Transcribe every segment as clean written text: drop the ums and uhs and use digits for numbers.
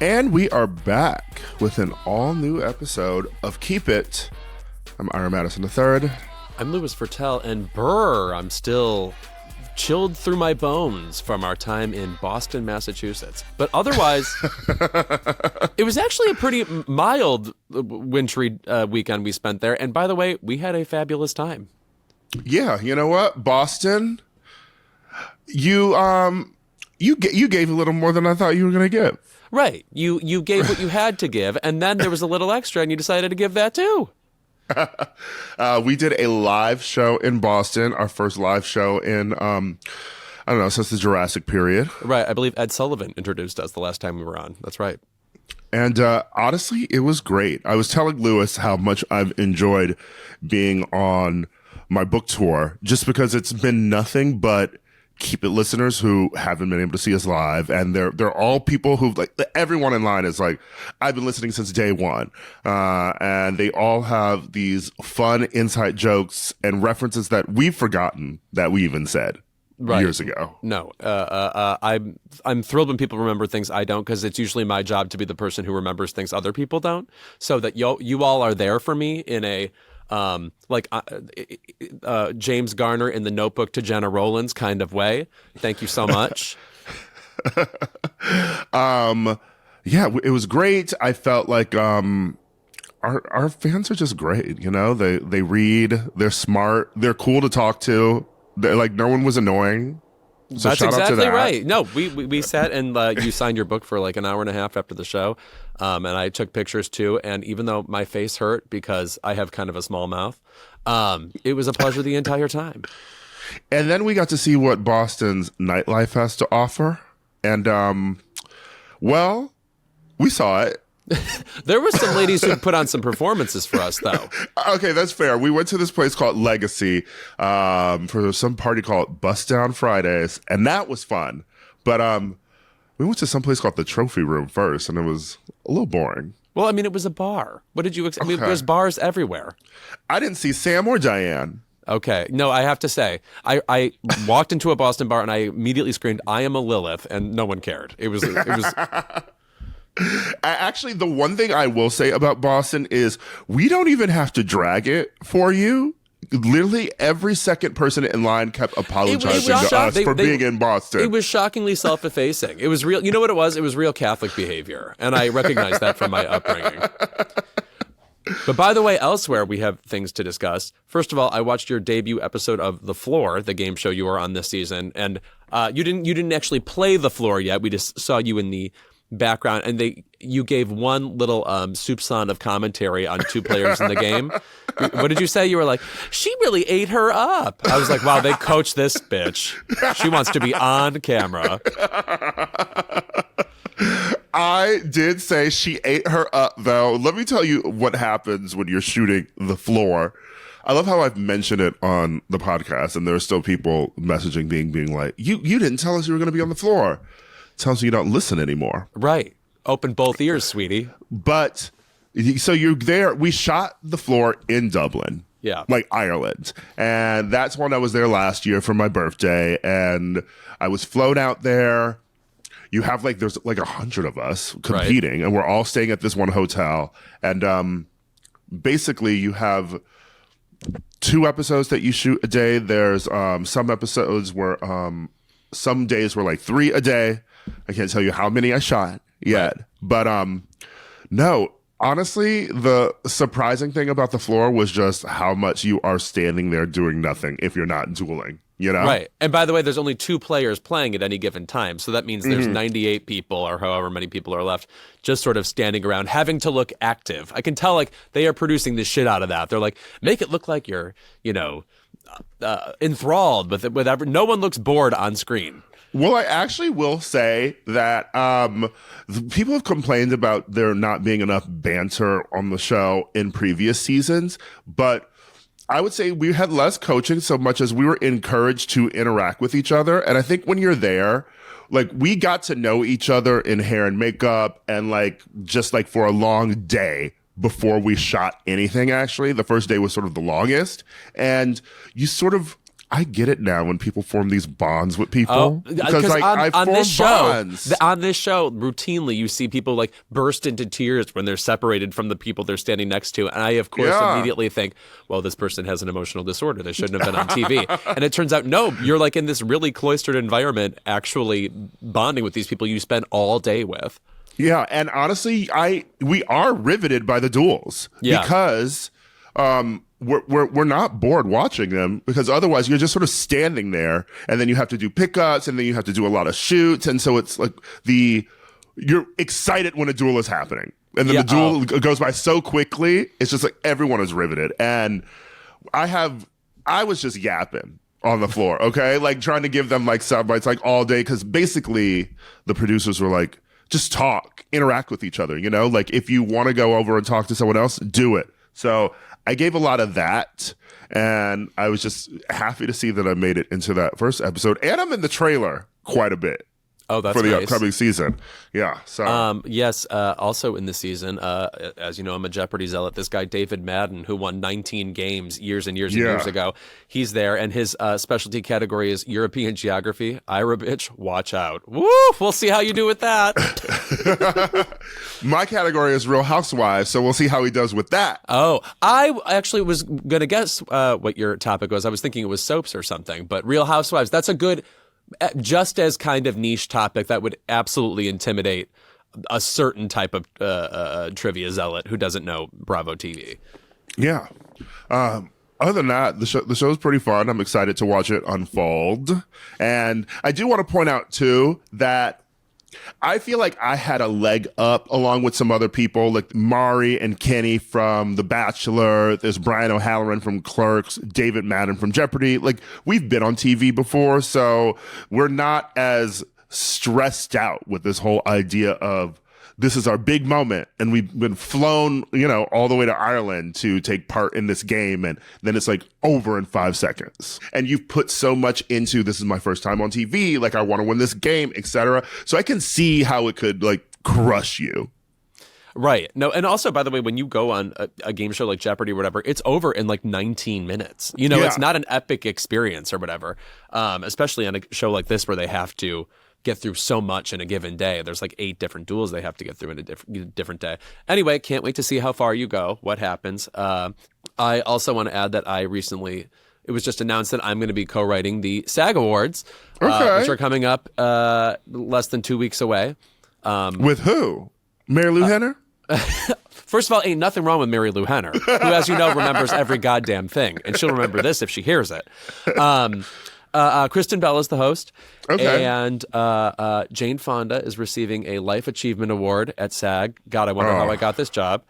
And we are back with an all-new episode of Keep It. I'm Ira Madison III. I'm Louis Vertel, and brr, I'm still chilled through my bones from our time in Boston, Massachusetts. But otherwise, it was actually a pretty mild, wintry weekend we spent there. And by the way, we had a fabulous time. Yeah, you know what? Boston, you gave a little more than I thought you were going to give. Right. You gave what you had to give, and then there was a little extra, and you decided to give that too. We did a live show in Boston, our first live show in, I don't know, since the Jurassic period. Right. I believe Ed Sullivan introduced us the last time we were on. That's right. And honestly, it was great. I was telling Louis how much I've enjoyed being on my book tour, just because it's been nothing but Keep It listeners who haven't been able to see us live, and they're all people who, like, everyone in line is like, I've been listening since day one, and they all have these fun inside jokes and references that we've forgotten that we even said years ago. No, I'm thrilled when people remember things I don't, because it's usually my job to be the person who remembers things other people don't. So that you all are there for me in a James Garner in The Notebook to Jenna Rollins kind of way. Thank you so much. Yeah, it was great. I felt like our fans are just great. You know, they read, they're smart, they're cool to talk to. They're like, no one was annoying. So that's exactly right. No, we sat and you signed your book for like an hour and a half after the show. And I took pictures too. And even though my face hurt because I have kind of a small mouth, it was a pleasure the entire time. And then we got to see what Boston's nightlife has to offer. And, well, we saw it. There were some ladies who put on some performances for us, though. Okay, that's fair. We went to this place called Legacy for some party called Bust Down Fridays, and that was fun. But we went to some place called the Trophy Room first, and it was a little boring. Well, I mean, it was a bar. What did you expect? I mean, there's bars everywhere. I didn't see Sam or Diane. Okay. No, I have to say, I walked into a Boston bar, and I immediately screamed, "I am a Lilith," and no one cared. It was Actually, the one thing I will say about Boston is we don't even have to drag it for you. Literally every second person in line kept apologizing to us for being in Boston. It was shockingly self-effacing. It was real. You know what it was? It was real Catholic behavior. And I recognize that from my upbringing. But by the way, elsewhere, we have things to discuss. First of all, I watched your debut episode of The Floor, the game show you were on this season. And you didn't actually play The Floor yet. We just saw you in the background, and you gave one little soupçon of commentary on two players in the game. What did you say? You were like, she really ate her up. I was like, wow, they coached this bitch. She wants to be on camera. I did say she ate her up, though. Let me tell you what happens when you're shooting The Floor. I love how I've mentioned it on the podcast, and there are still people messaging being like, you didn't tell us you were going to be on the floor. Tells you you don't listen anymore. Right. Open both ears, sweetie. But so you're there. We shot The Floor in Dublin. Yeah. Like Ireland. And that's when I was there last year for my birthday. And I was flown out there. You have there's 100 of us competing, right? And we're all staying at this one hotel. And basically you have 2 episodes that you shoot a day. There's some episodes where some days were like 3 a day. I can't tell you how many I shot yet. Right. But no, honestly, the surprising thing about The Floor was just how much you are standing there doing nothing if you're not dueling, you know? Right. And by the way, there's only 2 players playing at any given time. So that means there's 98 people or however many people are left just sort of standing around having to look active. I can tell they are producing the shit out of that. They're like, make it look like you're, enthralled with it. No one looks bored on screen. Well, I actually will say that people have complained about there not being enough banter on the show in previous seasons, but I would say we had less coaching so much as we were encouraged to interact with each other. And I think when you're there, we got to know each other in hair and makeup and just for a long day before we shot anything, actually. The first day was sort of the longest. And you sort of I get it now when people form these bonds with people because like I on form this show, bonds. on this show, routinely you see people like burst into tears when they're separated from the people they're standing next to, and I of course immediately think, well, this person has an emotional disorder. They shouldn't have been on TV. And it turns out, no, you're like in this really cloistered environment, actually bonding with these people you spend all day with. Yeah, and honestly, we are riveted by the duels because we're not bored watching them, because otherwise you're just sort of standing there and then you have to do pickups and then you have to do a lot of shoots, and so it's like you're excited when a duel is happening, and then the duel goes by so quickly. It's just like everyone is riveted, and I was just yapping on the floor, okay, like trying to give them like sound bites like all day, because basically the producers were like, just talk, interact with each other, you know, like if you want to go over and talk to someone else, do it. So I gave a lot of that, and I was just happy to see that I made it into that first episode, and I'm in the trailer quite a bit. Oh, that's for the nice. Upcoming season. Yeah. So yes. Also in the season, as you know, I'm a Jeopardy zealot. This guy David Madden, who won 19 games years and years and years ago, he's there, and his specialty category is European geography. Ira, bitch, watch out! Woo! We'll see how you do with that. My category is Real Housewives, so we'll see how he does with that. Oh, I actually was gonna guess what your topic was. I was thinking it was soaps or something, but Real Housewives. That's a good. Just as kind of niche topic that would absolutely intimidate a certain type of trivia zealot who doesn't know Bravo TV. Yeah. Other than that, the show's pretty fun. I'm excited to watch it unfold. And I do want to point out, too, that I feel like I had a leg up along with some other people, like Mari and Kenny from The Bachelor. There's Brian O'Halloran from Clerks, David Madden from Jeopardy. Like, we've been on TV before, so we're not as stressed out with this whole idea of this is our big moment, and we've been flown, you know, all the way to Ireland to take part in this game, and then it's like over in 5 seconds. And you've put so much into this is my first time on TV, like I want to win this game, etc. So I can see how it could like crush you. Right. No, and also, by the way, when you go on a game show like Jeopardy or whatever, it's over in like 19 minutes. You know, it's not an epic experience or whatever, especially on a show like this where they have to get through so much in a given day. There's like 8 different duels they have to get through in a different day. Anyway, can't wait to see how far you go, what happens. I also want to add that it was just announced that I'm going to be co-writing the SAG Awards, which are coming up less than 2 weeks away. With who? Mary Lou Henner? First of all, ain't nothing wrong with Mary Lou Henner, who, as you know, remembers every goddamn thing. And she'll remember this if she hears it. Kristen Bell is the host. Okay. And Jane Fonda is receiving a Life Achievement Award at SAG. God, I wonder how I got this job.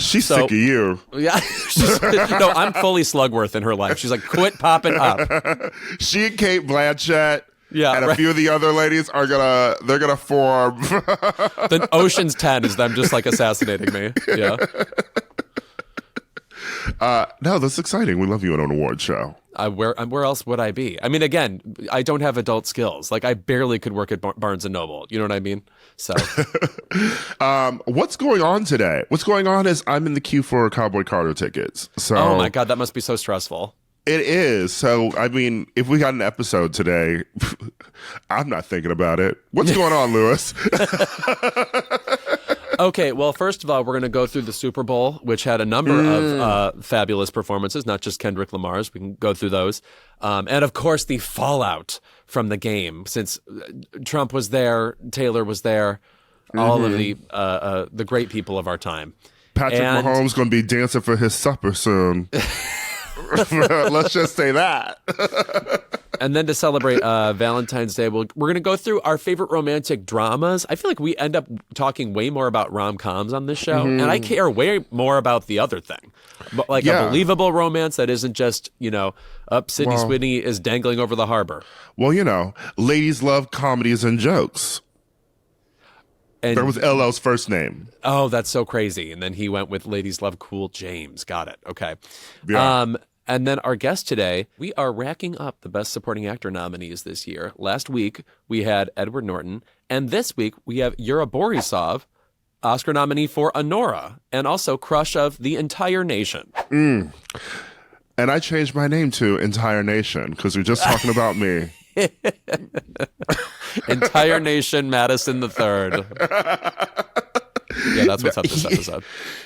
She's sick of you. Yeah. No, I'm fully Slugworth in her life. She's like, quit popping up. She and Kate Blanchett and a right. few of the other ladies are gonna form. Then Ocean's 10 is them just like assassinating me. Yeah. No, that's exciting. We love you on an award show. Where else would I be? I mean, again, I don't have adult skills. Like, I barely could work at Barnes and Noble. You know what I mean? So, what's going on today? What's going on is I'm in the queue for Cowboy Carter tickets. So, oh my God, that must be so stressful. It is. So, I mean, if we got an episode today, I'm not thinking about it. What's going on, Louis? Okay, well, first of all, we're going to go through the Super Bowl, which had a number of fabulous performances, not just Kendrick Lamar's. We can go through those. And, of course, the fallout from the game, since Trump was there, Taylor was there, all of the great people of our time. Patrick Mahomes going to be dancing for his supper soon. Let's just say that. And then to celebrate Valentine's Day, we're going to go through our favorite romantic dramas. I feel like we end up talking way more about rom-coms on this show, and I care way more about the other thing. But like a believable romance that isn't just, Sydney Sweeney is dangling over the harbor. Well, ladies love comedies and jokes. And that was LL's first name. Oh, that's so crazy. And then he went with Ladies Love Cool James. Got it. Okay. Yeah. And then our guest today, we are racking up the Best Supporting Actor nominees this year. Last week, we had Edward Norton. And this week, we have Yura Borisov, Oscar nominee for Anora, and also crush of the entire nation. And And I changed my name to Entire Nation because we're just talking about me. Entire Nation, Madison III. Yeah, that's what's up this episode.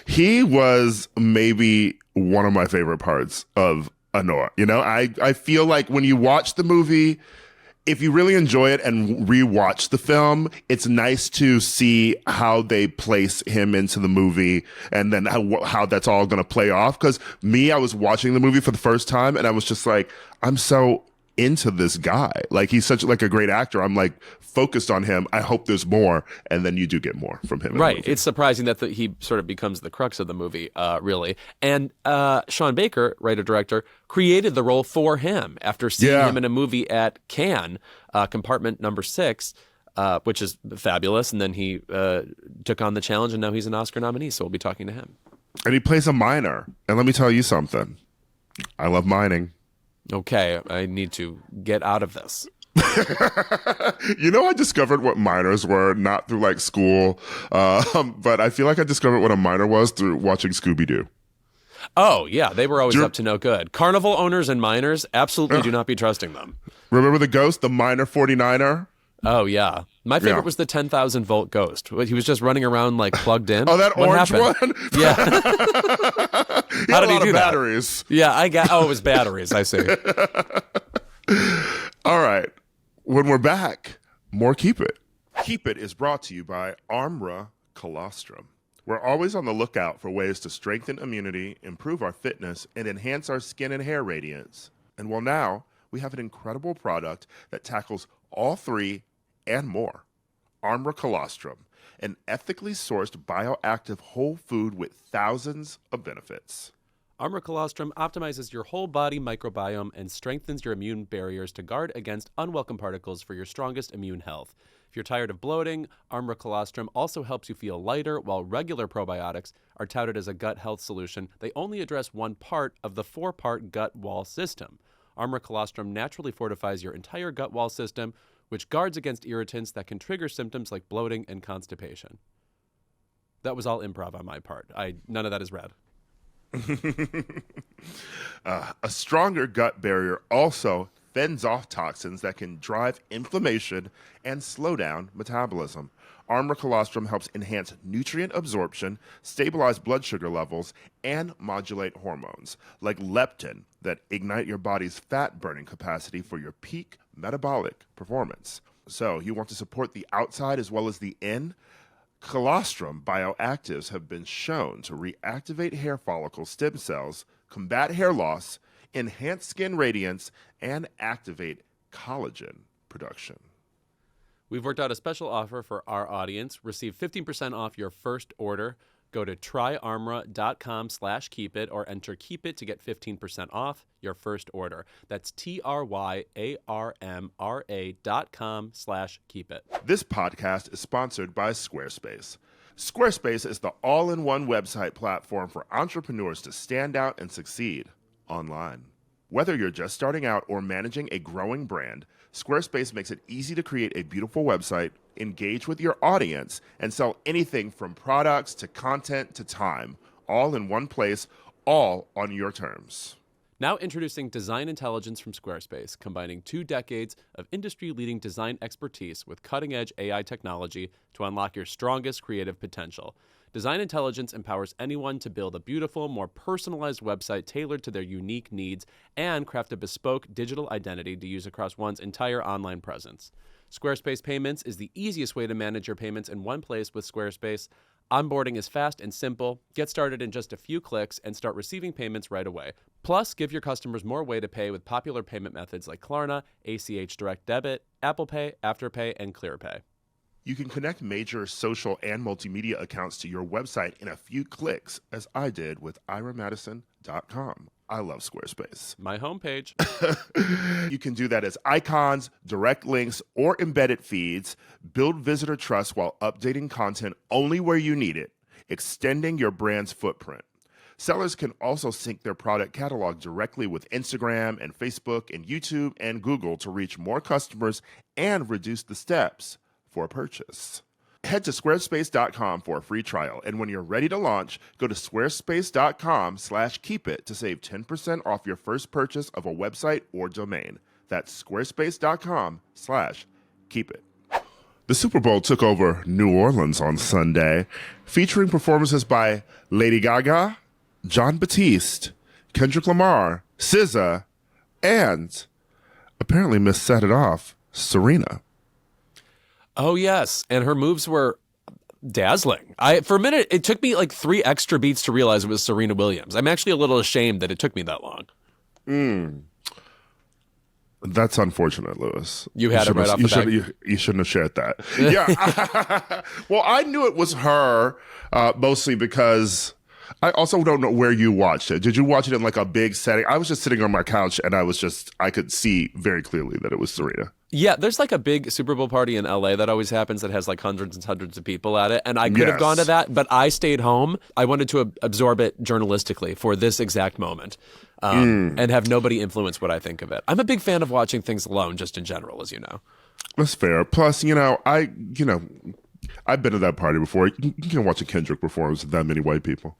He was maybe one of my favorite parts of Anora. You know, I feel like when you watch the movie, if you really enjoy it and rewatch the film, it's nice to see how they place him into the movie and then how that's all going to play off. Because I was watching the movie for the first time and I was just like, I'm so into this guy. Like, he's such like a great actor. I'm like focused on him. I hope there's more. And then you do get more from him. Right. It's surprising that he sort of becomes the crux of the movie, really. And Sean Baker, writer-director, created the role for him after seeing him in a movie at Cannes, Compartment Number 6, which is fabulous. And then he took on the challenge, and now he's an Oscar nominee. So we'll be talking to him. And he plays a miner. And let me tell you something. I love mining. Okay, I need to get out of this. You know, I discovered what miners were, not through like school, but I feel like I discovered what a miner was through watching Scooby-Doo. Oh, yeah, they were always up to no good. Carnival owners and miners, absolutely do not be trusting them. Remember the ghost, the miner 49er? Oh, yeah. My favorite was the 10,000 volt ghost. He was just running around like plugged in. Oh, that orange one? Yeah. How did he do that? Batteries. Yeah, it was batteries, I see. All right. When we're back, more Keep It. Keep It is brought to you by Armra Colostrum. We're always on the lookout for ways to strengthen immunity, improve our fitness, and enhance our skin and hair radiance. And well, now we have an incredible product that tackles all three and more. Armra Colostrum, an ethically sourced bioactive whole food with thousands of benefits. Armra Colostrum optimizes your whole body microbiome and strengthens your immune barriers to guard against unwelcome particles for your strongest immune health. If you're tired of bloating, Armra Colostrum also helps you feel lighter, while regular probiotics are touted as a gut health solution. They only address one part of the 4-part gut wall system. Armra Colostrum naturally fortifies your entire gut wall system, which guards against irritants that can trigger symptoms like bloating and constipation. That was all improv on my part. None of that is read. A stronger gut barrier also fends off toxins that can drive inflammation and slow down metabolism. Armra Colostrum helps enhance nutrient absorption, stabilize blood sugar levels, and modulate hormones like leptin that ignite your body's fat-burning capacity for your peak metabolic performance. So you want to support the outside as well as the in? Colostrum bioactives have been shown to reactivate hair follicle stem cells, combat hair loss, enhance skin radiance, and activate collagen production. We've worked out a special offer for our audience. Receive 15% off your first order. Go to tryarmra.com/keepit or enter keep it to get 15% off your first order. That's tryarmra.com/keepit. This podcast is sponsored by Squarespace. Squarespace is the all-in-one website platform for entrepreneurs to stand out and succeed online. Whether you're just starting out or managing a growing brand, Squarespace makes it easy to create a beautiful website, engage with your audience, and sell anything from products to content to time, all in one place, all on your terms. Now introducing Design Intelligence from Squarespace, combining 2 decades of industry-leading design expertise with cutting-edge AI technology to unlock your strongest creative potential. Design Intelligence empowers anyone to build a beautiful, more personalized website tailored to their unique needs and craft a bespoke digital identity to use across one's entire online presence. Squarespace Payments is the easiest way to manage your payments in one place with Squarespace. Onboarding is fast and simple. Get started in just a few clicks and start receiving payments right away. Plus, give your customers more way to pay with popular payment methods like Klarna, ACH Direct Debit, Apple Pay, Afterpay, and ClearPay. You can connect major social and multimedia accounts to your website in a few clicks, as I did with iramadison.com. I love Squarespace. My homepage. You can do that as icons, direct links, or embedded feeds. Build visitor trust while updating content only where you need it, extending your brand's footprint. Sellers can also sync their product catalog directly with Instagram and Facebook and YouTube and Google to reach more customers and reduce the steps for a purchase. Head to squarespace.com for a free trial. And when you're ready to launch, go to squarespace.com/keepit to save 10% off your first purchase of a website or domain. That's squarespace.com/keepit. The Super Bowl took over New Orleans on Sunday, featuring performances by Lady Gaga, Jon Batiste, Kendrick Lamar, SZA, and apparently Miss Set It Off, Serena. Oh, yes. And her moves were dazzling. For a minute, it took me like 3 extra beats to realize it was Serena Williams. I'm actually a little ashamed that it took me that long. That's unfortunate, Louis. You had it right off the bat. You shouldn't have shared that. Yeah. Well, I knew it was her mostly because I also don't know where you watched it. Did you watch it in like a big setting? I was just sitting on my couch and I could see very clearly that it was Serena. Yeah, there's like a big Super Bowl party in LA that always happens that has like hundreds and hundreds of people at it. And I could have gone to that, but I stayed home. I wanted to absorb it journalistically for this exact moment and have nobody influence what I think of it. I'm a big fan of watching things alone just in general, as you know. That's fair. Plus, I've been to that party before. You can watch a Kendrick performance with that many white people.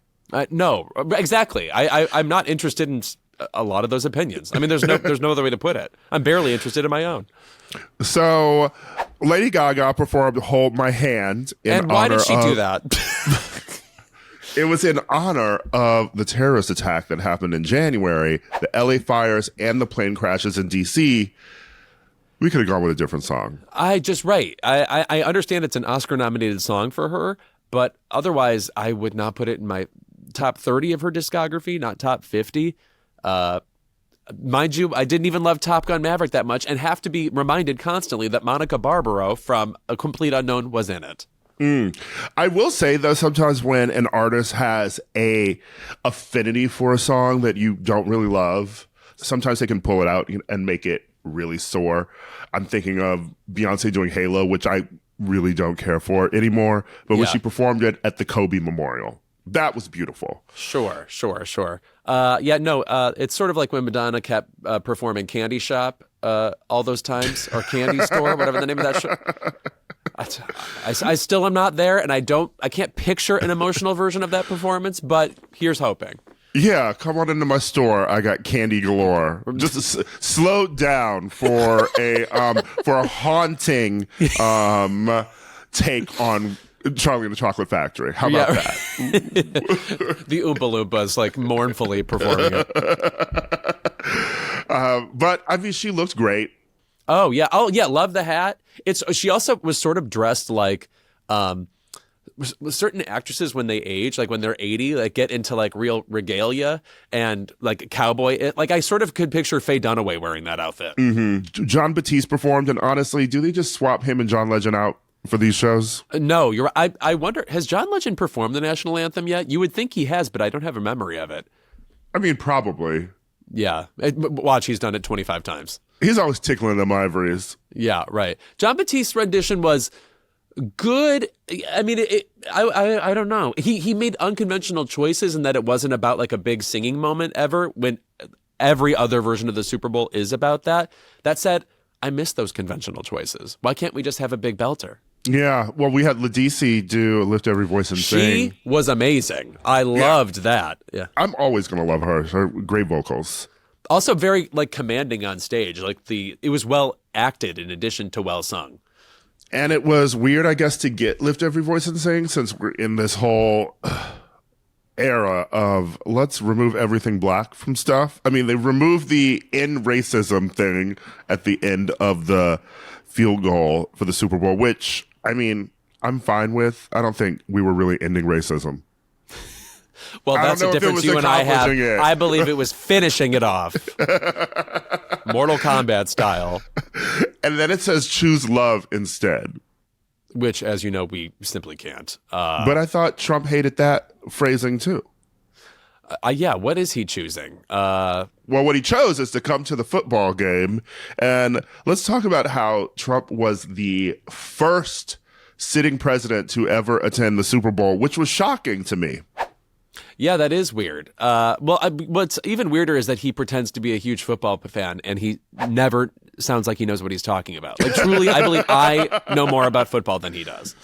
No, exactly. I'm not interested in a lot of those opinions. I mean, there's no other way to put it. I'm barely interested in my own. So, Lady Gaga performed "Hold My Hand" in honor of... And why did she do that? It was in honor of the terrorist attack that happened in January, the LA fires, and the plane crashes in D.C. We could have gone with a different song. I understand it's an Oscar-nominated song for her, but otherwise, I would not put it in my top 30 of her discography, not top 50. Mind you, I didn't even love Top Gun Maverick that much and have to be reminded constantly that Monica Barbaro from A Complete Unknown was in it. I will say, though, sometimes when an artist has a affinity for a song that you don't really love, sometimes they can pull it out and make it really soar. I'm thinking of Beyonce doing Halo, which I really don't care for anymore. But when she performed it at the Kobe Memorial, that was beautiful. Sure. It's sort of like when Madonna kept performing Candy Shop all those times, or Candy Store, whatever the name of that show. I still am not there, and I can't picture an emotional version of that performance, but here's hoping. Yeah, come on into my store. I got candy galore. Just slow down for a haunting take on Charlie and the Chocolate Factory. How about that? The Oompa Loompas like mournfully performing it. But I mean, she looks great. Oh yeah. Love the hat. She also was sort of dressed like certain actresses when they age, like when they're 80, like get into like real regalia and like cowboy. Like I sort of could picture Faye Dunaway wearing that outfit. Mm-hmm. Jon Batiste performed, and honestly, do they just swap him and John Legend out for these shows? No, you're right. I wonder, has John Legend performed the national anthem yet? You would think he has, but I don't have a memory of it. I mean, probably. Yeah. Watch, he's done it 25 times. He's always tickling them ivories. Yeah, right. Jon Batiste's rendition was good. I mean, I don't know. He made unconventional choices in that it wasn't about like a big singing moment ever, when every other version of the Super Bowl is about that. That said, I miss those conventional choices. Why can't we just have a big belter? Yeah, well, we had Ladisi do Lift Every Voice and Sing. She was amazing. I loved that. Yeah, I'm always going to love her. Her great vocals. Also very like commanding on stage. Like it was well acted in addition to well sung. And it was weird, I guess, to get Lift Every Voice and Sing, since we're in this whole era of let's remove everything black from stuff. I mean, they removed the end racism thing at the end of the field goal for the Super Bowl, which, I mean, I'm fine with. I don't think we were really ending racism. Well, that's a difference you and I have. I believe it was finishing it off. Mortal Kombat style. And then it says choose love instead. Which, as you know, we simply can't. But I thought Trump hated that phrasing too. Yeah, what is he choosing? Well, what he chose is to come to the football game. And let's talk about how Trump was the first sitting president to ever attend the Super Bowl, which was shocking to me. Yeah, that is weird. What's even weirder is that he pretends to be a huge football fan, and he never sounds like he knows what he's talking about. Like, truly, I believe I know more about football than he does.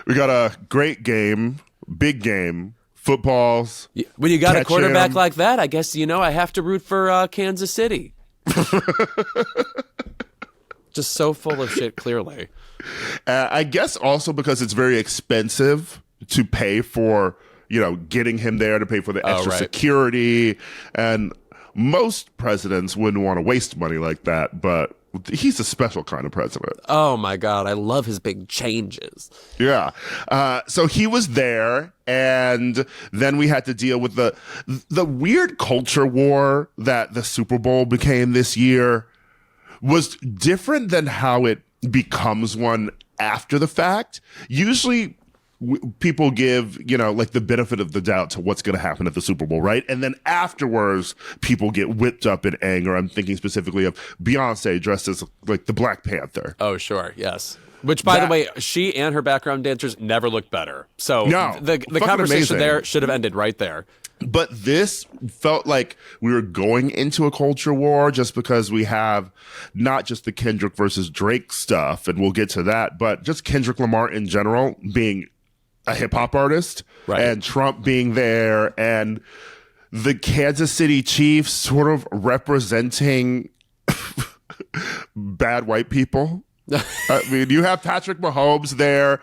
We got a great game, big game, footballs. When you got a quarterback like that, I guess, I have to root for Kansas City. Just so full of shit, clearly. I guess also because it's very expensive to pay for, getting him there, to pay for the extra security. And most presidents wouldn't want to waste money like that, but he's a special kind of president. Oh, my God. I love his big changes. Yeah. So he was there, and then we had to deal with the weird culture war that the Super Bowl became this year. Was different than how it becomes one after the fact. Usually people give, like the benefit of the doubt to what's going to happen at the Super Bowl, right? And then afterwards, people get whipped up in anger. I'm thinking specifically of Beyonce dressed as like the Black Panther. Oh, sure. Yes. Which, by the way, she and her background dancers never looked better. So the conversation there should have ended right there. But this felt like we were going into a culture war just because we have not just the Kendrick versus Drake stuff, and we'll get to that, but just Kendrick Lamar in general being a hip hop artist, and Trump being there, and the Kansas City Chiefs sort of representing bad white people. I mean, you have Patrick Mahomes there,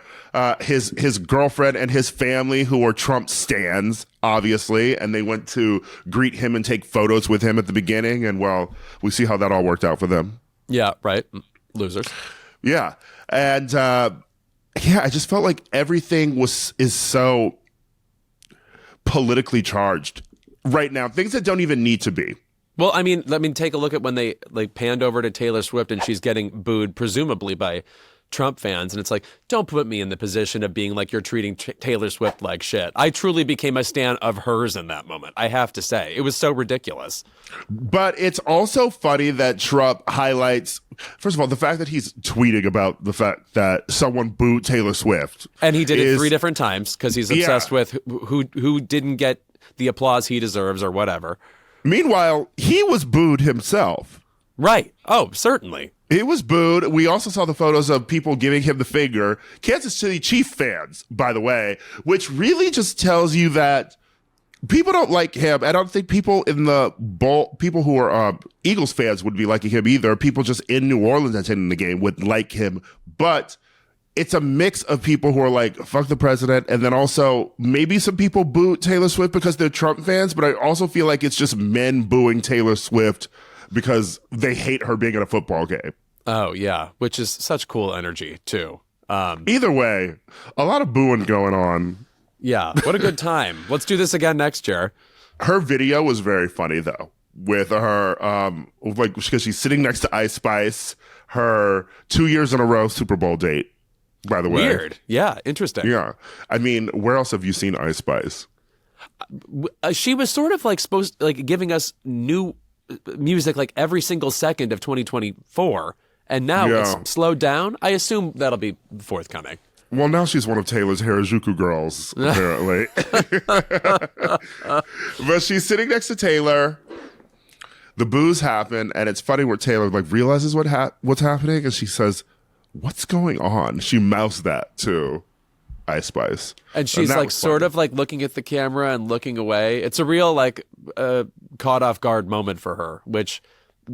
his girlfriend and his family who are Trump stans, obviously, and they went to greet him and take photos with him at the beginning, and well, we see how that all worked out for them. Yeah, right. Losers. Yeah, and I just felt like everything is so politically charged right now. Things that don't even need to be. Well, I mean, let me take a look at when they panned over to Taylor Swift and she's getting booed, presumably by Trump fans. And it's like, don't put me in the position of being like you're treating Taylor Swift like shit. I truly became a stan of hers in that moment, I have to say. It was so ridiculous. But it's also funny that Trump highlights, first of all, the fact that he's tweeting about the fact that someone booed Taylor Swift. And he did it 3 different times because he's obsessed with who didn't get the applause he deserves or whatever. Meanwhile, he was booed himself. Right. Oh, certainly. He was booed. We also saw the photos of people giving him the finger. Kansas City Chief fans, by the way, which really just tells you that people don't like him. I don't think people in the people who are Eagles fans would be liking him either. People just in New Orleans attending the game would like him. But it's a mix of people who are like, fuck the president. And then also maybe some people boo Taylor Swift because they're Trump fans. But I also feel like it's just men booing Taylor Swift because they hate her being at a football game. Oh, yeah. Which is such cool energy, too. Either way, a lot of booing going on. Yeah. What a good time. Let's do this again next year. Her video was very funny, though, with her, because she's sitting next to Ice Spice, her 2 years in a row Super Bowl date. By the way. Weird. Yeah. Interesting. Yeah. I mean, where else have you seen Ice Spice? She was sort of giving us new music like every single second of 2024. And now it's slowed down. I assume that'll be forthcoming. Well, now she's one of Taylor's Harajuku girls, apparently. But she's sitting next to Taylor. The boos happen. And it's funny where Taylor realizes what's happening. And she says, "What's going on?" She mouths that to Ice Spice. And she's sort of looking at the camera and looking away. It's a real caught off guard moment for her, which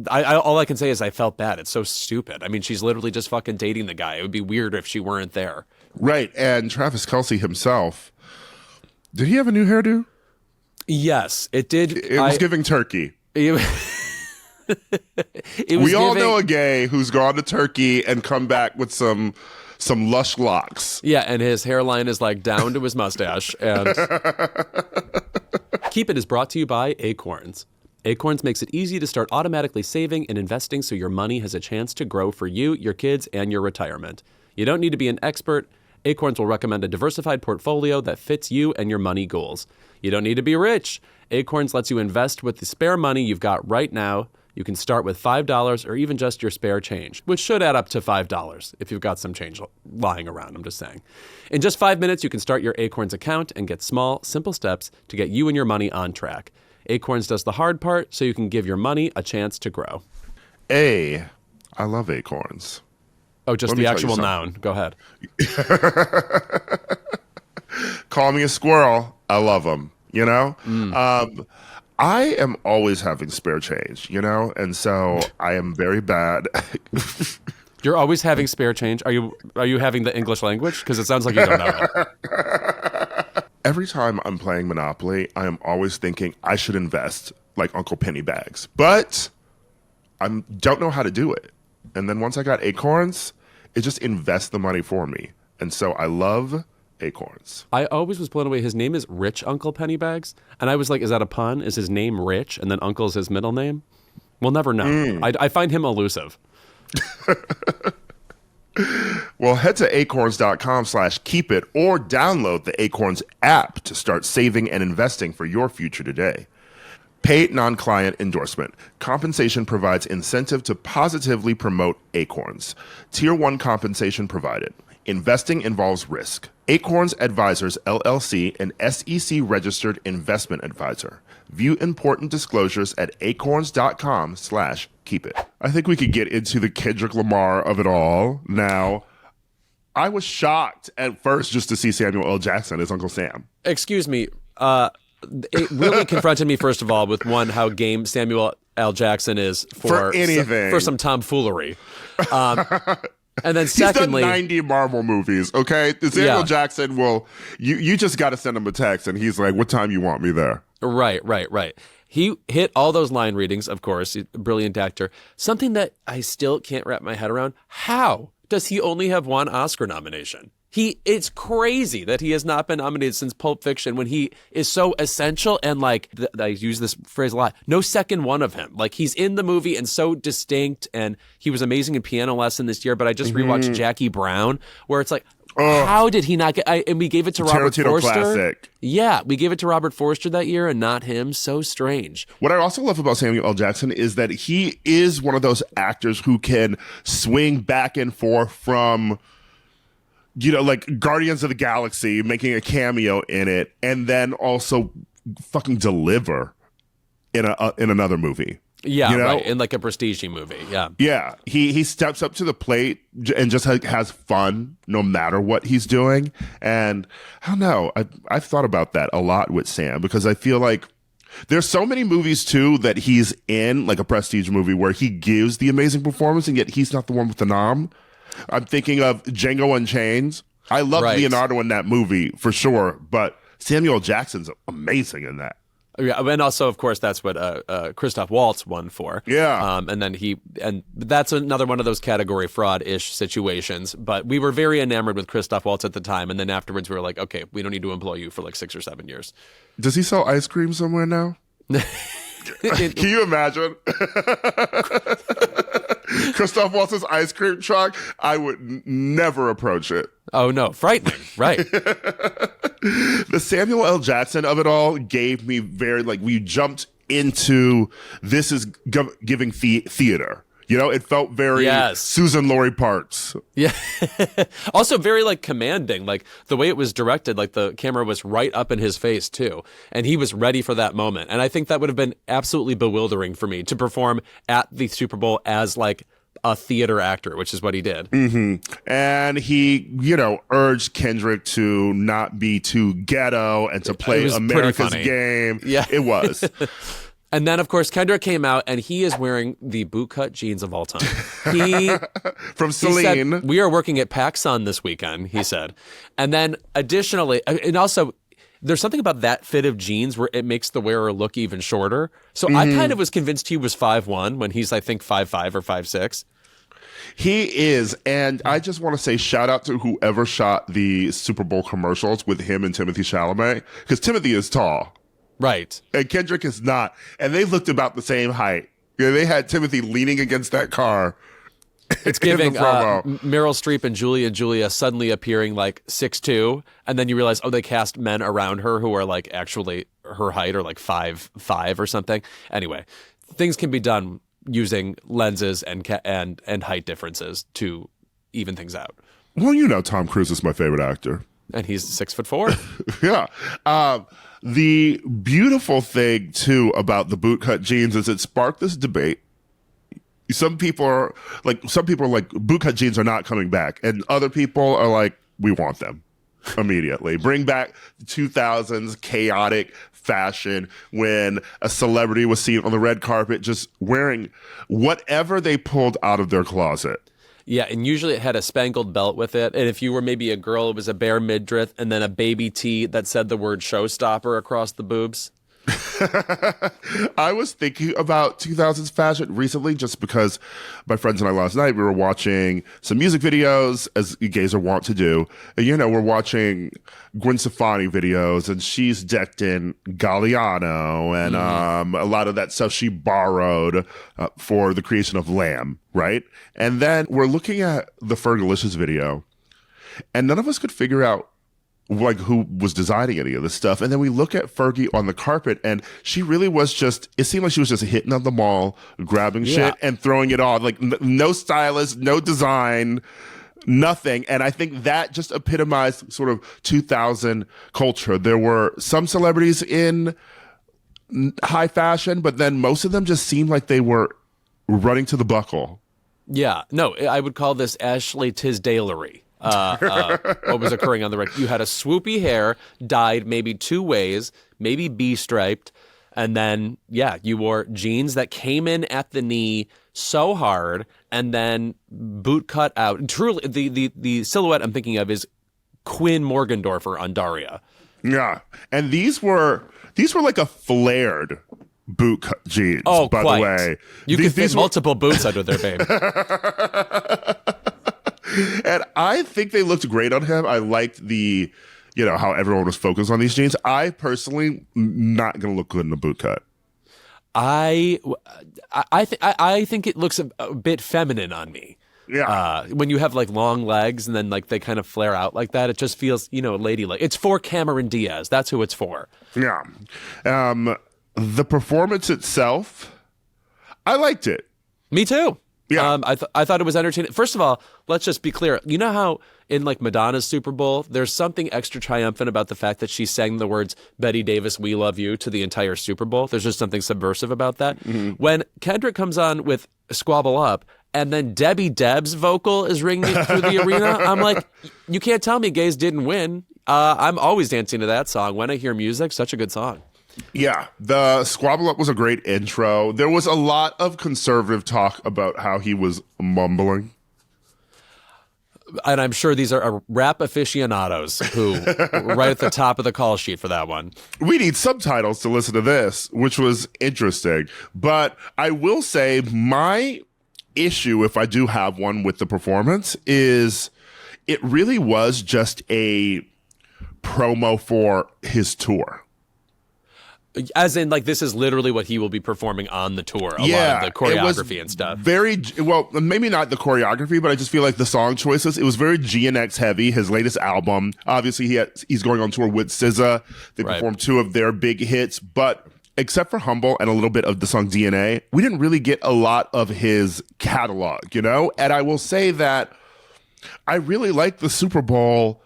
all I can say is I felt bad. It's so stupid. I mean, she's literally just fucking dating the guy. It would be weird if she weren't there. Right. And Travis Kelce himself, did he have a new hairdo? Yes, it did. It was giving turkey. We all know a gay who's gone to Turkey and come back with some lush locks. Yeah, and his hairline is down to his mustache. And Keep It is brought to you by Acorns. Acorns makes it easy to start automatically saving and investing so your money has a chance to grow for you, your kids, and your retirement. You don't need to be an expert. Acorns will recommend a diversified portfolio that fits you and your money goals. You don't need to be rich. Acorns lets you invest with the spare money you've got right now. You can start with $5 or even just your spare change, which should add up to $5 if you've got some change lying around, I'm just saying. In just 5 minutes, you can start your Acorns account and get small, simple steps to get you and your money on track. Acorns does the hard part so you can give your money a chance to grow. A, I love acorns. Oh, just the actual noun. Go ahead. Call me a squirrel. I love them, you know? I am always having spare change, you know? And so I am very bad. You're always having spare change? Are you having the English language? Because it sounds like you don't know it. Every time I'm playing Monopoly, I am always thinking I should invest like Uncle Pennybags. But I don't know how to do it. And then once I got acorns, it just invests the money for me. And so I love acorns. I always was blown away. His name is Rich Uncle Pennybags. And I was like, is that a pun? Is his name Rich and then Uncle is his middle name? We'll never know. I find him elusive. Well, head to acorns.com/keepit or download the Acorns app to start saving and investing for your future today. Paid non-client endorsement. Compensation provides incentive to positively promote Acorns. Tier 1 compensation provided. Investing involves risk. Acorns Advisors, LLC, an SEC-registered investment advisor. View important disclosures at acorns.com/keepit. I think we could get into the Kendrick Lamar of it all now. I was shocked at first just to see Samuel L. Jackson as Uncle Sam. Excuse me. It really confronted me, first of all, with one, how game Samuel L. Jackson is for anything. For some tomfoolery. And then secondly, he's done 90 Marvel movies, okay? Samuel Jackson will, you just got to send him a text and he's like, what time you want me there? Right. He hit all those line readings, of course, brilliant actor. Something that I still can't wrap my head around. How does he only have one Oscar nomination? It's crazy that he has not been nominated since Pulp Fiction when he is so essential and like, I use this phrase a lot, no second one of him. Like he's in the movie and so distinct, and he was amazing in Piano Lesson this year, but I just rewatched Jackie Brown where it's like, how did he not get, and we gave it to Robert Forster. Classic. Yeah, we gave it to Robert Forster that year and not him. So strange. What I also love about Samuel L. Jackson is that he is one of those actors who can swing back and forth from, you know, like Guardians of the Galaxy, making a cameo in it, and then also fucking deliver in another movie. Yeah, you know? Right. In like a prestige movie. Yeah. Yeah. He steps up to the plate and just has fun no matter what he's doing. And I don't know. I've thought about that a lot with Sam because I feel like there's so many movies too that he's in, like a prestige movie, where he gives the amazing performance and yet he's not the one with the nom. I'm thinking of Django Unchained. I love Leonardo in that movie for sure, but Samuel Jackson's amazing in that. Yeah, and also, of course, that's what Christoph Waltz won for. Yeah, and then that's another one of those category fraud-ish situations. But we were very enamored with Christoph Waltz at the time, and then afterwards we were like, okay, we don't need to employ you for like 6 or 7 years. Does he sell ice cream somewhere now? Can you imagine? Christoph Waltz's ice cream truck? I would never approach it. Oh, no. Frightening. Right. The Samuel L. Jackson of it all gave me we jumped into this is giving theater. You know, it felt very Susan Laurie Parks. Yeah. Also very like commanding, like the way it was directed, like the camera was right up in his face too. And he was ready for that moment. And I think that would have been absolutely bewildering for me to perform at the Super Bowl as like a theater actor, which is what he did. Mm-hmm. And he, urged Kendrick to not be too ghetto and to play America's game. Yeah. It was. And then, of course, Kendrick came out, and he is wearing the bootcut jeans of all time. From Celine. He said, we are working at PacSun this weekend, he said. And then, additionally, and also, there's something about that fit of jeans where it makes the wearer look even shorter. So I kind of was convinced he was 5'1" when he's, I think, 5'5" or 5'6". He is, and I just want to say shout out to whoever shot the Super Bowl commercials with him and Timothée Chalamet, because Timothy is tall. Right. And Kendrick is not. And they looked about the same height. They had Timothy leaning against that car. It's giving Meryl Streep and Julia suddenly appearing like 6'2", and then you realize, they cast men around her who are like actually her height or like 5'5" or something. Anyway, things can be done using lenses and height differences to even things out. Well, Tom Cruise is my favorite actor. And he's 6'4". Yeah. The beautiful thing, too, about the bootcut jeans is it sparked this debate. some people are like bootcut jeans are not coming back, and other people are like, we want them immediately. Bring back the 2000s chaotic fashion when a celebrity was seen on the red carpet just wearing whatever they pulled out of their closet. Yeah, and usually it had a spangled belt with it. And if you were maybe a girl, it was a bare midriff and then a baby tee that said the word showstopper across the boobs. I was thinking about 2000s fashion recently just because my friends and I last night, we were watching some music videos, as gays are wont to do. And, we're watching Gwen Stefani videos, and she's decked in Galliano and a lot of that stuff she borrowed for the creation of Lamb, right? And then we're looking at the Fergalicious video, and none of us could figure out like who was designing any of this stuff. And then we look at Fergie on the carpet, and she really was it seemed like she was just hitting on the mall, grabbing shit and throwing it on. Like no stylist, no design, nothing. And I think that just epitomized sort of 2000 culture. There were some celebrities in high fashion, but then most of them just seemed like they were running to the buckle. Yeah, no, I would call this Ashley Tisdalery. What was occurring on the record. You had a swoopy hair dyed maybe two ways, maybe B-striped, and then you wore jeans that came in at the knee so hard, and then boot cut out. Truly, the silhouette I'm thinking of is Quinn Morgendorffer on Daria. Yeah, and these were like a flared boot cut jeans. Oh, by quite. the way, You could fit multiple boots under there, babe. And I think they looked great on him. I liked how everyone was focused on these jeans. I personally not going to look good in a boot cut. I think it looks a bit feminine on me. Yeah. When you have like long legs and then like they kind of flare out like that, it just feels, ladylike. It's for Cameron Diaz. That's who it's for. Yeah. The performance itself, I liked it. Me too. Yeah. I thought it was entertaining. First of all, let's just be clear. You know how in like Madonna's Super Bowl, there's something extra triumphant about the fact that she sang the words "Betty Davis, we love you" to the entire Super Bowl. There's just something subversive about that. Mm-hmm. When Kendrick comes on with "Squabble Up" and then Debbie Deb's vocal is ringing through the arena, I'm like, you can't tell me gays didn't win. I'm always dancing to that song when I hear music. Such a good song. Yeah, the Squabble Up was a great intro. There was a lot of conservative talk about how he was mumbling. And I'm sure these are rap aficionados who right at the top of the call sheet for that one. We need subtitles to listen to this, which was interesting. But I will say my issue, if I do have one with the performance, is it really was just a promo for his tour. As in, like, this is literally what he will be performing on the tour. A lot of the choreography and stuff. Well, maybe not the choreography, but I just feel like the song choices, it was very GNX heavy. His latest album, obviously he's going on tour with SZA. They performed two of their big hits, but except for Humble and a little bit of the song DNA, we didn't really get a lot of his catalog, And I will say that I really like the Super Bowl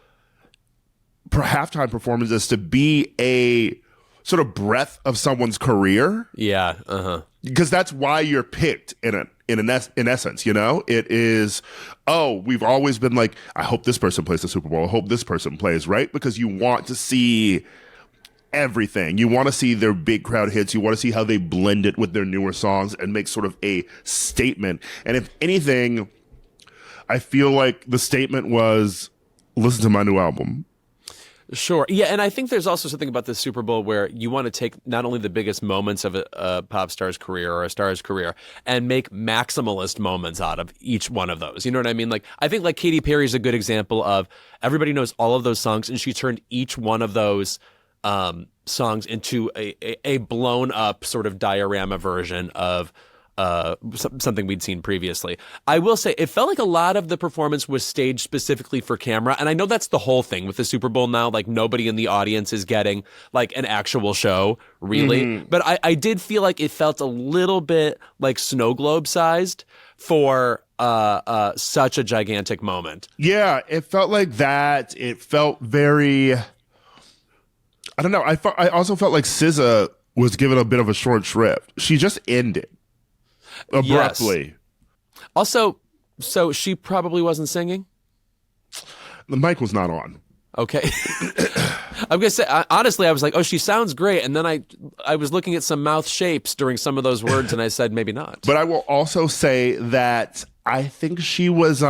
halftime performances to be a sort of breadth of someone's career. Yeah. Because that's why you're picked in essence, It is, we've always been like, I hope this person plays the Super Bowl. I hope this person plays, right? Because you want to see everything. You want to see their big crowd hits. You want to see how they blend it with their newer songs and make sort of a statement. And if anything, I feel like the statement was, listen to my new album. Sure. Yeah, and I think there's also something about the Super Bowl where you want to take not only the biggest moments of a pop star's career or a star's career and make maximalist moments out of each one of those. You know what I mean? Like, I think like Katy Perry is a good example of everybody knows all of those songs, and she turned each one of those songs into a blown up sort of diorama version of something we'd seen previously. I will say it felt like a lot of the performance was staged specifically for camera, and I know that's the whole thing with the Super Bowl now. Like, nobody in the audience is getting like an actual show, really. Mm-hmm. But I did feel like it felt a little bit like snow globe sized for such a gigantic moment. Yeah, it felt like that. It felt very, I don't know. I also felt like SZA was given a bit of a short shrift. She just ended abruptly. Also, so she probably wasn't singing? The mic was not on. Okay. I'm gonna say honestly, I was like, "Oh, she sounds great," and then I was looking at some mouth shapes during some of those words, and I said, "Maybe not." But I will also say that I think she was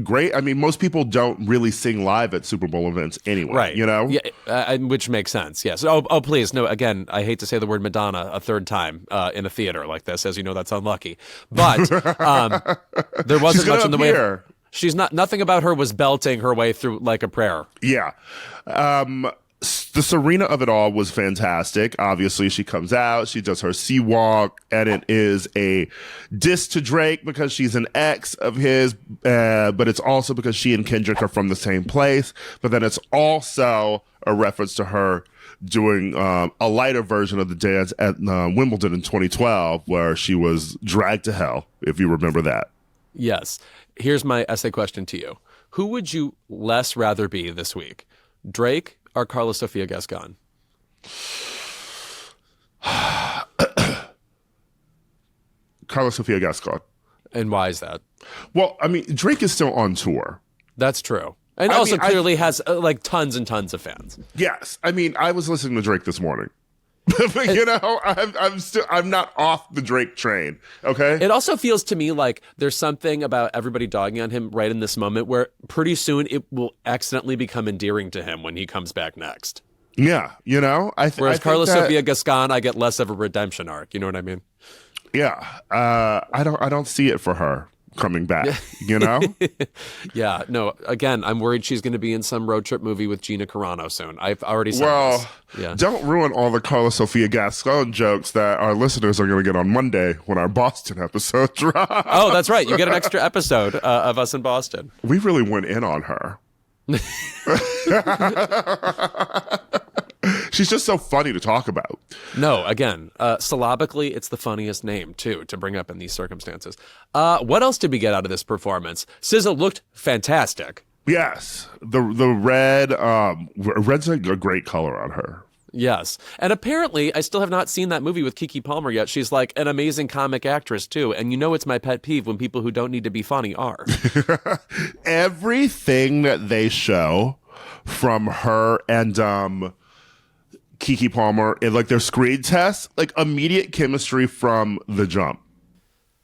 great. I mean, most people don't really sing live at Super Bowl events anyway, right? You know, yeah, which makes sense. Yes. Oh, please, no. Again, I hate to say the word Madonna a third time in a theater like this, as you know, that's unlucky. But there wasn't much in the way of. She's nothing about her was belting her way through like a prayer. Yeah. The Serena of it all was fantastic. Obviously, she comes out, she does her sea walk, and it is a diss to Drake because she's an ex of his, but it's also because she and Kendrick are from the same place. But then it's also a reference to her doing a lighter version of the dance at Wimbledon in 2012, where she was dragged to hell, if you remember that. Yes. Here's my essay question to you. Who would you less rather be this week? Drake or Carla Sofia Gascon? Carla Sofia Gascon. And why is that? Well, I mean, Drake is still on tour. That's true. And also clearly has like tons and tons of fans. Yes. I mean, I was listening to Drake this morning. But, you know, I'm not off the Drake train. Okay. It also feels to me like there's something about everybody dogging on him right in this moment where pretty soon it will accidentally become endearing to him when he comes back next. Yeah. You know, whereas Carla Sofia Gascon, I get less of a redemption arc. You know what I mean? Yeah. I don't see it for her coming back, you know? Yeah, no, again, I'm worried she's going to be in some road trip movie with Gina Carano soon. I've already said this. Yeah. Don't ruin all the Carla Sofia Gascon jokes that our listeners are going to get on Monday when our Boston episode drops. Oh, that's right. You get an extra episode of us in Boston. We really went in on her. She's just so funny to talk about. No, again, syllabically, it's the funniest name, too, to bring up in these circumstances. What else did we get out of this performance? SZA looked fantastic. Yes. The red, red's a great color on her. Yes. And apparently, I still have not seen that movie with Keke Palmer yet. She's like an amazing comic actress, too. And you know it's my pet peeve when people who don't need to be funny are. Everything that they show from her and Keke Palmer in like their screen tests, like immediate chemistry from the jump.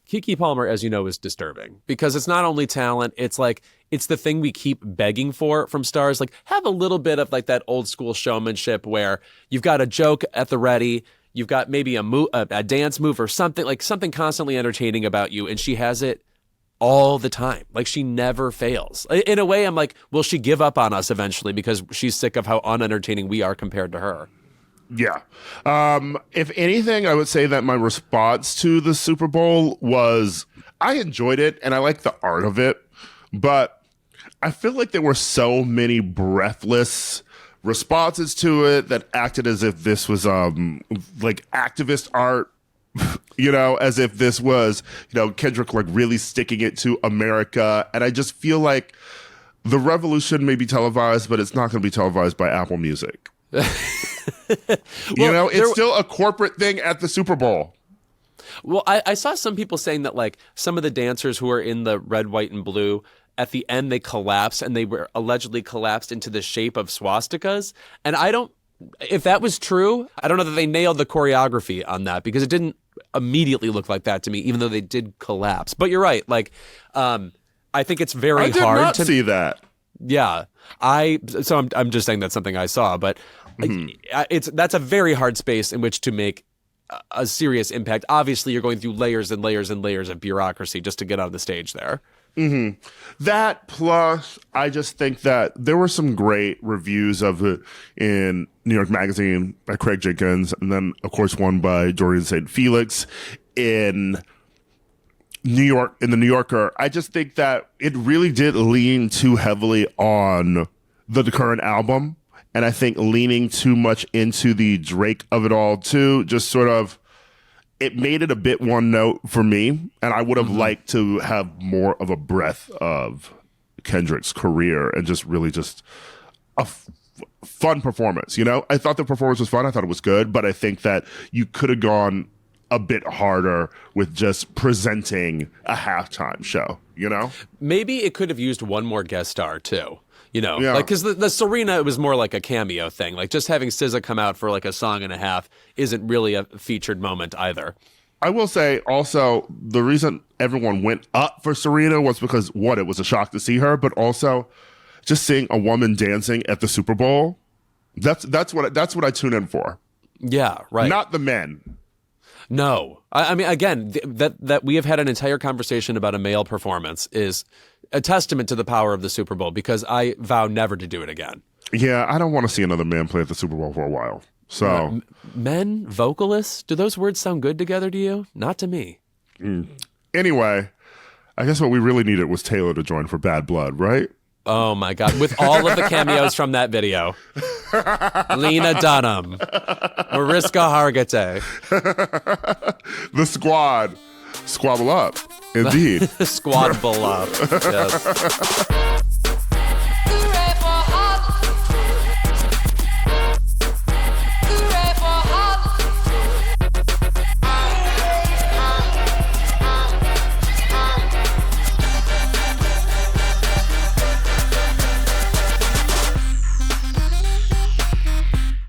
Keke Palmer, as you know, is disturbing because it's not only talent, it's the thing we keep begging for from stars. Like, have a little bit of like that old school showmanship where you've got a joke at the ready, you've got maybe a dance move or something, like something constantly entertaining about you, and she has it all the time. Like, she never fails. In a way, I'm like, will she give up on us eventually because she's sick of how unentertaining we are compared to her? Yeah. If anything, I would say that my response to the Super Bowl was I enjoyed it and I like the art of it, but I feel like there were so many breathless responses to it that acted as if this was like activist art, you know, as if this was, you know, Kendrick like really sticking it to America. And I just feel like the revolution may be televised, but it's not going to be televised by Apple Music. You know, it's still a corporate thing at the Super Bowl. Well, I saw some people saying that like some of the dancers who are in the red, white, and blue, at the end they collapse and they were allegedly collapsed into the shape of swastikas. And if that was true, I don't know that they nailed the choreography on that because it didn't immediately look like that to me, even though they did collapse. But you're right. Like, I think it's very hard to I did not see that. Yeah. I'm just saying that's something I saw, but that's a very hard space in which to make a serious impact. Obviously, you're going through layers and layers and layers of bureaucracy just to get on the stage there. Mm-hmm. That plus, I just think that there were some great reviews of it in New York Magazine by Craig Jenkins, and then, of course, one by Dorian St. Felix in New York, in the New Yorker. I just think that it really did lean too heavily on the current album. And I think leaning too much into the Drake of it all, too, just sort of, it made it a bit one note for me. And I would have liked to have more of a breadth of Kendrick's career and just really just a fun performance. You know, I thought the performance was fun. I thought it was good. But I think that you could have gone a bit harder with just presenting a halftime show, you know? Maybe it could have used one more guest star too. You know, Yeah. like, because the Serena, it was more like a cameo thing. Like, just having SZA come out for like a song and a half isn't really a featured moment either. I will say also the reason everyone went up for Serena was because, one, it was a shock to see her, but also just seeing a woman dancing at the Super Bowl. That's what I tune in for. Yeah, right. Not the men. No, I mean, again, that we have had an entire conversation about a male performance is a testament to the power of the Super Bowl, because I vow never to do it again. Yeah, I don't want to see another man play at the Super Bowl for a while. So men, vocalists, do those words sound good together to you? Not to me. Anyway, I guess what we really needed was Taylor to join for Bad Blood, right? Oh my God. With all of the cameos from that video. Lena Dunham. Mariska Hargitay. The squad. Squabble up. Indeed. Squad bull up. Yes.